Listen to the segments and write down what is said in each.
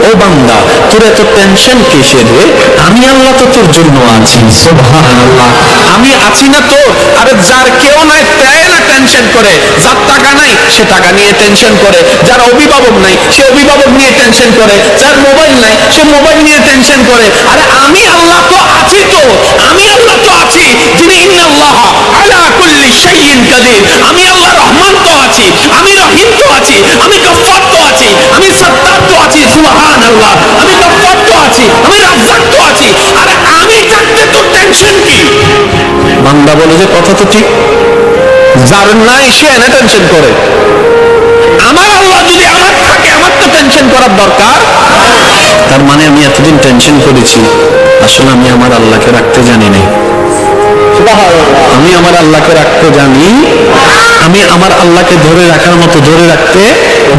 ও বান্দা, তোর এত টেনশন কিসের রে? আমি আল্লাহ তো তোর জন্য আছি। সুবহানাল্লাহ। আমি আছি না তো? আরে যার কেউ নাই তাই না টেনশন করে, যার টাকা নাই সে টাকা নিয়ে টেনশন করে, যার অভিভাবক নাই সে অভিভাবক নিয়ে টেনশন করে, যার মোবাইল নাই সে মোবাইল নিয়ে টেনশন করে। আরে আমি আল্লাহ তো আছি, তো আমি আল্লাহ তো আছি, যিনি ইন্নাল্লাহ আলা কুল্লি শাইইন কাদির। আমি আল্লাহ রহমান তো আছি, আমি রহিম তো আছি, আমি গফফার তো আছি, আমি সত্তার তো আছি। সুবহানাল্লাহ। আমি গফফার তো আছি, আমি রাজ্জাক তো আছি। আরে আমি থাকতে তো টেনশন কি? বান্দা বলে যে কথা তো ঠিক, যার নাই সে এনে টেনশন করে। আমার আল্লাহ যদি আমার থাকে, আমার তো টেনশন করার দরকার। তার মানে আমি এতদিন টেনশন করেছি, আসলে আমি আমার আল্লাহকে রাখতে জানি নাই। আমি আমার আল্লাহকে রাখতে জানি, আমি আমার আল্লাহকে ধরে রাখার মতো ধরে রাখতে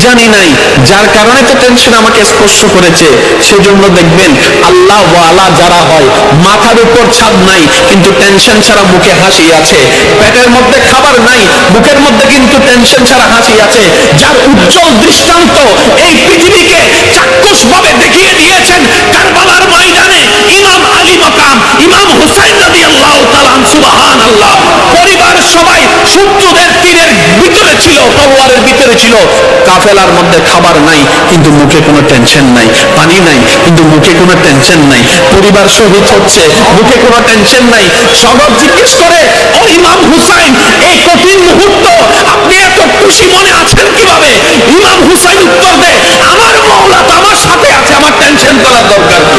জানি নাই, যার কারণে তো টেনশন আমাকে স্পর্শ করেছে। সেজন্য দেখবেন আল্লাহ ওয়ালা যারা হয়, মাথার উপর ছাদ নাই কিন্তু টেনশন ছাড়া মুখে হাসি আছে, পেটের মধ্যে খাবার নাই বুকের মধ্যে কিন্তু টেনশন ছাড়া হাসি আছে, যার উজ্জ্বল দৃষ্টান্ত এই পৃথিবীকে চাক্ষুষ ভাবে দেখিয়ে দিয়েছেন কারবালার ময়দানে ইমাম আলী মাকাম ইমাম হুসাইন রাদিয়াল্লাহু তাআলা। সুবহানাল্লাহ। পরিবার সবাই শত্রুদের তীরের ভিতরে ছিল, তলোয়ারের ভিতরে ছিল, কাফেলার মধ্যে খাবার নাই কিন্তু মুখে কোনো টেনশন নাই, পানি নাই কিন্তু মুখে কোনো টেনশন নাই, পরিবার শহীদ হচ্ছে মুখে কোনো টেনশন নাই। সবাই জিজ্ঞেস করে, ও ইমাম হুসাইন, এই কঠিন মুহূর্ত আপনি এত খুশি মনে আছেন কিভাবে? ইমাম হুসাইন উত্তর দেয়, আমার মাওলা তো আমার সাথে আছে, আমার টেনশন করার দরকার কি?